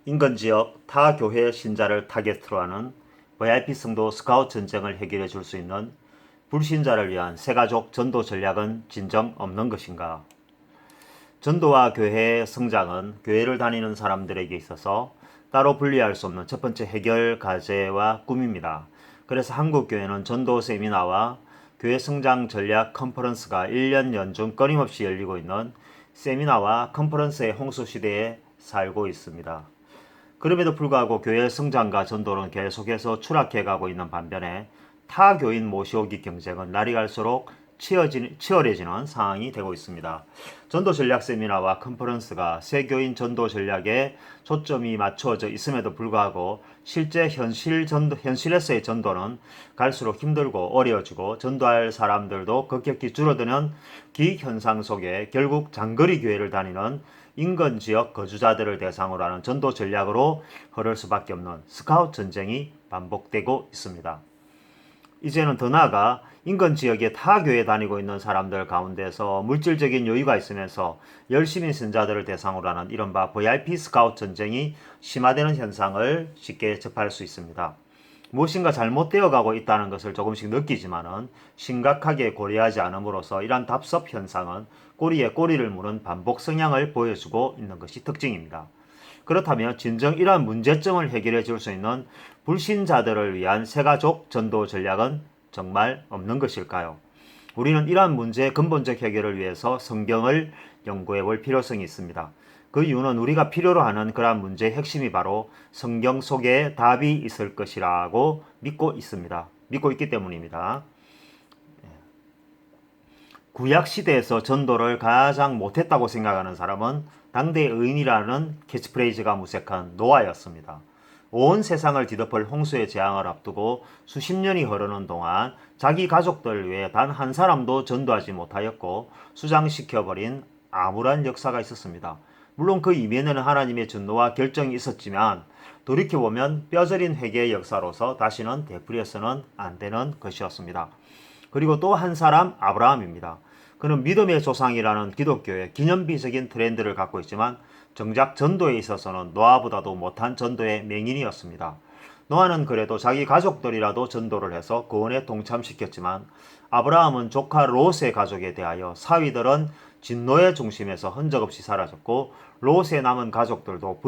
인근 지역 타 교회 신자를 타겟으로 하는 VIP 성도 스카웃 전쟁을 해결해 줄 수 있는 불신자를 위한 새가족 전도 전략은 진정 없는 것인가? 전도와 교회의 성장은 교회를 다니는 사람들에게 있어서 따로 분리할 수 없는 첫 번째 해결 과제와 꿈입니다. 그래서 한국교회는 전도 세미나와 교회 성장 전략 컨퍼런스가 1년 연중 끊임없이 열리고 있는 세미나와 컨퍼런스의 홍수 시대에 살고 있습니다. 그럼에도 불구하고 교회의 성장과 전도는 계속해서 추락해가고 있는 반면에 타 교인 모시오기 경쟁은 날이 갈수록 치열해지는 상황이 되고 있습니다. 전도 전략 세미나와 컨퍼런스가 새 교인 전도 전략에 초점이 맞춰져 있음에도 불구하고 실제 현실에서의 전도는 갈수록 힘들고 어려워지고 전도할 사람들도 급격히 줄어드는 기현상 속에 결국 장거리 교회를 다니는 인근 지역 거주자들을 대상으로 하는 전도 전략으로 흐를 수밖에 없는 스카웃 전쟁이 반복되고 있습니다. 이제는 더 나아가 인근 지역에 타 교회 다니고 있는 사람들 가운데서 물질적인 여유가 있으면서 열심히 신자들을 대상으로 하는 이른바 VIP 스카웃 전쟁이 심화되는 현상을 쉽게 접할 수 있습니다. 무엇인가 잘못되어 가고 있다는 것을 조금씩 느끼지만은 심각하게 고려하지 않음으로써 이러한 답섭 현상은 꼬리에 꼬리를 무는 반복 성향을 보여주고 있는 것이 특징입니다. 그렇다면 진정 이러한 문제점을 해결해 줄 수 있는 불신자들을 위한 새가족 전도 전략은 정말 없는 것일까요? 우리는 이러한 문제의 근본적 해결을 위해서 성경을 연구해 볼 필요성이 있습니다. 그 이유는 우리가 필요로 하는 그러한 문제의 핵심이 바로 성경 속에 답이 있을 것이라고 믿고 있습니다. 믿고 있기 때문입니다. 구약 시대에서 전도를 가장 못했다고 생각하는 사람은 당대 의인이라는 캐치프레이즈가 무색한 노아였습니다. 온 세상을 뒤덮을 홍수의 재앙을 앞두고 수십 년이 흐르는 동안 자기 가족들 외에 단 한 사람도 전도하지 못하였고 수장시켜버린 암울한 역사가 있었습니다. 물론 그 이면에는 하나님의 진노와 결정이 있었지만 돌이켜보면 뼈저린 회개의 역사로서 다시는 되풀이해서는 안 되는 것이었습니다. 그리고 또 한 사람 아브라함입니다. 그는 믿음의 조상이라는 기독교의 기념비적인 트렌드를 갖고 있지만 정작 전도에 있어서는 노아보다도 못한 전도의 맹인이었습니다. 노아는 그래도 자기 가족들이라도 전도를 해서 구원에 동참시켰지만 아브라함은 조카 롯의 가족에 대하여 사위들은 진노의 중심에서 흔적없이 사라졌고 롯의 남은 가족들도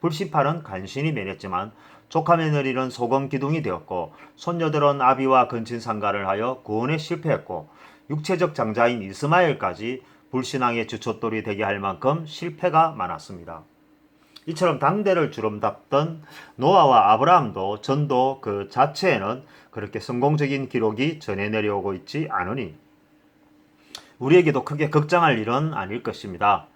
불신파는 간신히 면했지만 조카 며느리는 소금 기둥이 되었고 손녀들은 아비와 근친상간을 하여 구원에 실패했고 육체적 장자인 이스마엘까지 불신앙의 주춧돌이 되게 할 만큼 실패가 많았습니다. 이처럼 당대를 주름잡던 노아와 아브라함도 전도 그 자체에는 그렇게 성공적인 기록이 전해 내려오고 있지 않으니 우리에게도 크게 걱정할 일은 아닐 것입니다.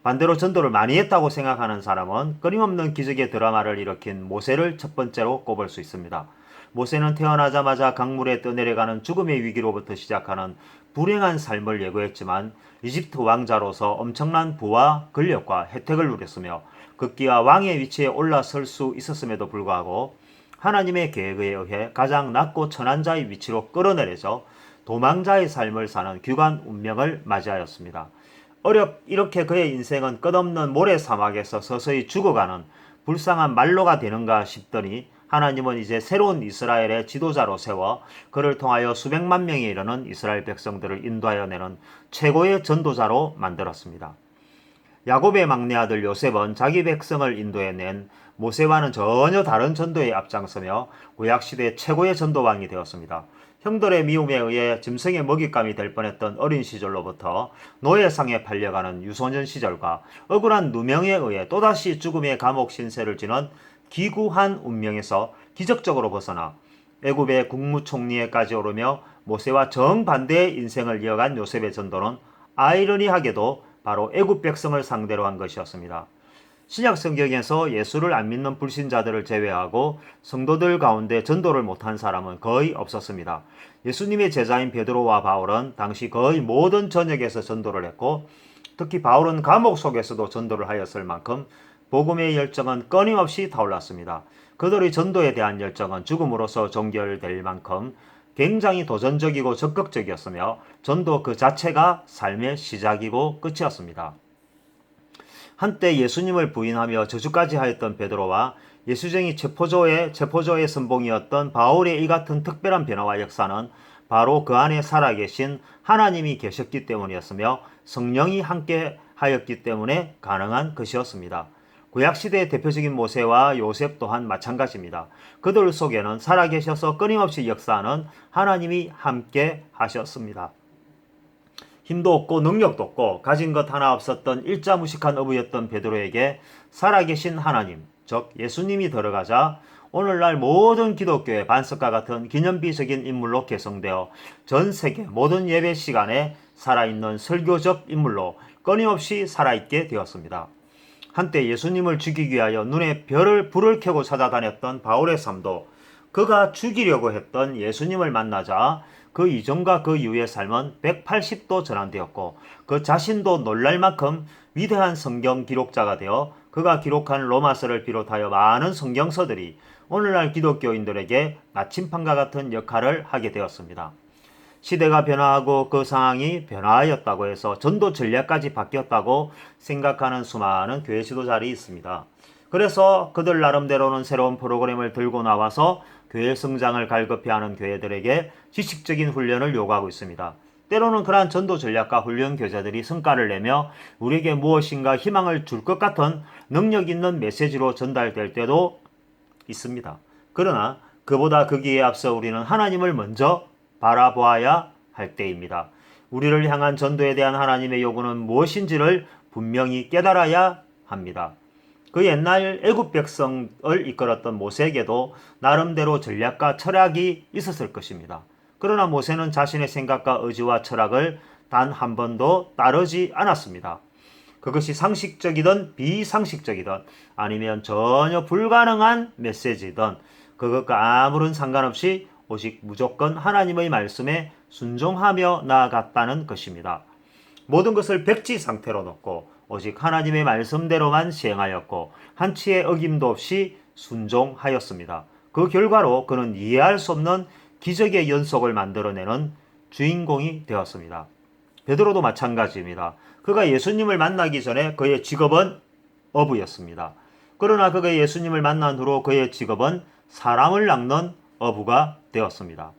반대로 전도를 많이 했다고 생각하는 사람은 끊임없는 기적의 드라마를 일으킨 모세를 첫 번째로 꼽을 수 있습니다. 모세는 태어나자마자 강물에 떠내려가는 죽음의 위기로부터 시작하는 불행한 삶을 예고했지만 이집트 왕자로서 엄청난 부와 권력과 혜택을 누렸으며 급기야 왕의 위치에 올라설 수 있었음에도 불구하고 하나님의 계획에 의해 가장 낮고 천한 자의 위치로 끌어내려져 도망자의 삶을 사는 귀관 운명을 맞이하였습니다. 이렇게 그의 인생은 끝없는 모래사막에서 서서히 죽어가는 불쌍한 말로가 되는가 싶더니 하나님은 이제 새로운 이스라엘의 지도자로 세워 그를 통하여 수백만 명에 이르는 이스라엘 백성들을 인도하여 내는 최고의 전도자로 만들었습니다. 야곱의 막내 아들 요셉은 자기 백성을 인도해낸 모세와는 전혀 다른 전도에 앞장서며 구약시대 최고의 전도왕이 되었습니다. 형들의 미움에 의해 짐승의 먹잇감이 될 뻔했던 어린 시절로부터 노예상에 팔려가는 유소년 시절과 억울한 누명에 의해 또다시 죽음의 감옥 신세를 지는 기구한 운명에서 기적적으로 벗어나 애굽의 국무총리에까지 오르며 모세와 정반대의 인생을 이어간 요셉의 전도는 아이러니하게도 바로 애굽 백성을 상대로 한 것이었습니다. 신약 성경에서 예수를 안 믿는 불신자들을 제외하고 성도들 가운데 전도를 못한 사람은 거의 없었습니다. 예수님의 제자인 베드로와 바울은 당시 거의 모든 전역에서 전도를 했고 특히 바울은 감옥 속에서도 전도를 하였을 만큼 복음의 열정은 끊임없이 타올랐습니다. 그들의 전도에 대한 열정은 죽음으로써 종결될 만큼 굉장히 도전적이고 적극적이었으며 전도 그 자체가 삶의 시작이고 끝이었습니다. 한때 예수님을 부인하며 저주까지 하였던 베드로와 예수쟁이 체포조의 선봉이었던 바울의 이 같은 특별한 변화와 역사는 바로 그 안에 살아계신 하나님이 계셨기 때문이었으며 성령이 함께 하였기 때문에 가능한 것이었습니다. 구약시대의 대표적인 모세와 요셉 또한 마찬가지입니다. 그들 속에는 살아계셔서 끊임없이 역사하는 하나님이 함께 하셨습니다. 힘도 없고 능력도 없고 가진 것 하나 없었던 일자무식한 어부였던 베드로에게 살아계신 하나님, 즉 예수님이 들어가자 오늘날 모든 기독교의 반석과 같은 기념비적인 인물로 개성되어 전 세계 모든 예배 시간에 살아있는 설교적 인물로 끊임없이 살아있게 되었습니다. 한때 예수님을 죽이기 위하여 눈에 불을 켜고 찾아다녔던 바울의 삶도 그가 죽이려고 했던 예수님을 만나자 그 이전과 그 이후의 삶은 180도 전환되었고 그 자신도 놀랄 만큼 위대한 성경 기록자가 되어 그가 기록한 로마서를 비롯하여 많은 성경서들이 오늘날 기독교인들에게 나침판과 같은 역할을 하게 되었습니다. 시대가 변화하고 그 상황이 변화하였다고 해서 전도 전략까지 바뀌었다고 생각하는 수많은 교회 지도자들이 있습니다. 그래서 그들 나름대로는 새로운 프로그램을 들고 나와서 교회 성장을 갈급해하는 교회들에게 지식적인 훈련을 요구하고 있습니다. 때로는 그러한 전도 전략과 훈련 교재들이 성과를 내며 우리에게 무엇인가 희망을 줄 것 같은 능력 있는 메시지로 전달될 때도 있습니다. 그러나 그보다 거기에 앞서 우리는 하나님을 먼저 바라보아야 할 때입니다. 우리를 향한 전도에 대한 하나님의 요구는 무엇인지를 분명히 깨달아야 합니다. 그 옛날 애굽 백성을 이끌었던 모세에게도 나름대로 전략과 철학이 있었을 것입니다. 그러나 모세는 자신의 생각과 의지와 철학을 단 한 번도 따르지 않았습니다. 그것이 상식적이든 비상식적이든 아니면 전혀 불가능한 메시지든 그것과 아무런 상관없이 오직 무조건 하나님의 말씀에 순종하며 나아갔다는 것입니다. 모든 것을 백지 상태로 놓고 오직 하나님의 말씀대로만 시행하였고 한치의 어김도 없이 순종하였습니다. 그 결과로 그는 이해할 수 없는 기적의 연속을 만들어내는 주인공이 되었습니다. 베드로도 마찬가지입니다. 그가 예수님을 만나기 전에 그의 직업은 어부였습니다. 그러나 그가 예수님을 만난 후로 그의 직업은 사람을 낚는 어부가 되었습니다.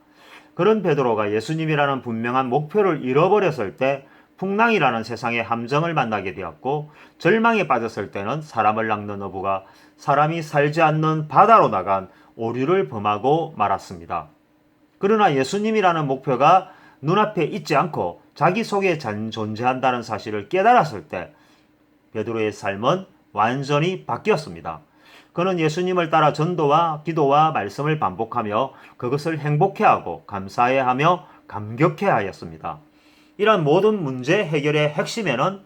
그런 베드로가 예수님이라는 분명한 목표를 잃어버렸을 때 풍랑이라는 세상의 함정을 만나게 되었고 절망에 빠졌을 때는 사람을 낚는 어부가 사람이 살지 않는 바다로 나간 오류를 범하고 말았습니다. 그러나 예수님이라는 목표가 눈앞에 있지 않고 자기 속에 존재한다는 사실을 깨달았을 때 베드로의 삶은 완전히 바뀌었습니다. 그는 예수님을 따라 전도와 기도와 말씀을 반복하며 그것을 행복해하고 감사해하며 감격해하였습니다. 이러한 모든 문제 해결의 핵심에는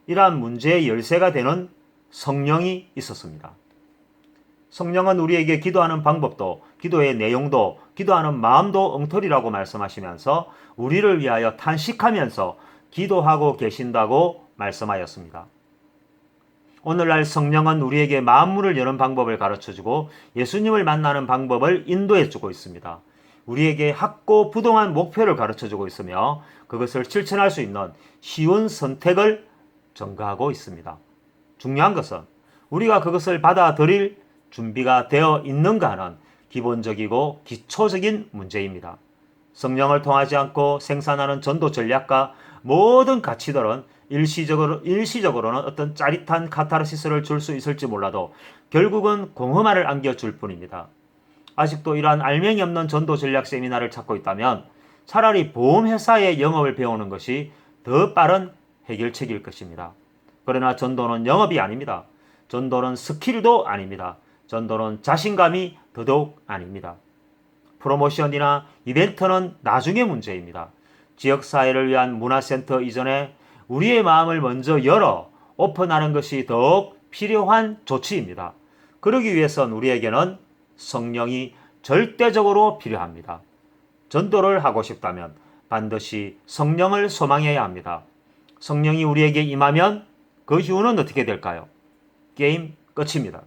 이러한 문제의 열쇠가 되는 성령이 있었습니다. 성령은 우리에게 기도하는 방법도 기도의 내용도 기도하는 마음도 엉터리라고 말씀하시면서 우리를 위하여 탄식하면서 기도하고 계신다고 말씀하였습니다. 오늘날 성령은 우리에게 마음문을 여는 방법을 가르쳐주고 예수님을 만나는 방법을 인도해주고 있습니다. 우리에게 확고부동한 목표를 가르쳐주고 있으며 그것을 실천할 수 있는 쉬운 선택을 전가하고 있습니다. 중요한 것은 우리가 그것을 받아들일 준비가 되어 있는가 하는 기본적이고 기초적인 문제입니다. 성령을 통하지 않고 생산하는 전도 전략과 모든 가치들은 일시적으로는 어떤 짜릿한 카타르시스를 줄 수 있을지 몰라도 결국은 공허만을 안겨줄 뿐입니다. 아직도 이러한 알맹이 없는 전도 전략 세미나를 찾고 있다면 차라리 보험회사의 영업을 배우는 것이 더 빠른 해결책일 것입니다. 그러나 전도는 영업이 아닙니다. 전도는 스킬도 아닙니다. 전도는 자신감이 더더욱 아닙니다. 프로모션이나 이벤트는 나중의 문제입니다. 지역사회를 위한 문화센터 이전에 우리의 마음을 먼저 열어 오픈하는 것이 더욱 필요한 조치입니다. 그러기 위해선 우리에게는 성령이 절대적으로 필요합니다. 전도를 하고 싶다면 반드시 성령을 소망해야 합니다. 성령이 우리에게 임하면 그 이후는 어떻게 될까요? 게임 끝입니다.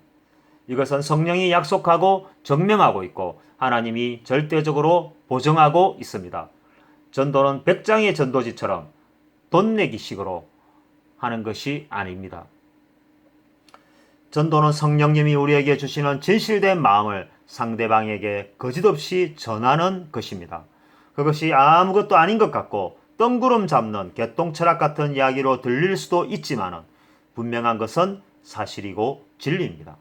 이것은 성령이 약속하고 증명하고 있고 하나님이 절대적으로 보증하고 있습니다. 전도는 백장의 전도지처럼 돈 내기식으로 하는 것이 아닙니다. 전도는 성령님이 우리에게 주시는 진실된 마음을 상대방에게 거짓없이 전하는 것입니다. 그것이 아무것도 아닌 것 같고 뜬구름 잡는 개똥철학 같은 이야기로 들릴 수도 있지만 분명한 것은 사실이고 진리입니다.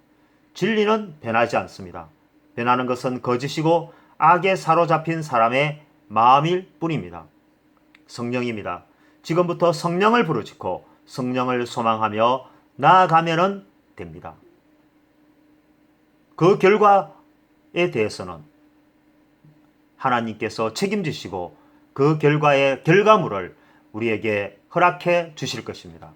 진리는 변하지 않습니다. 변하는 것은 거짓이고 악에 사로잡힌 사람의 마음일 뿐입니다. 성령입니다. 지금부터 성령을 부르짖고 성령을 소망하며 나아가면 됩니다. 그 결과에 대해서는 하나님께서 책임지시고 그 결과의 결과물을 우리에게 허락해 주실 것입니다.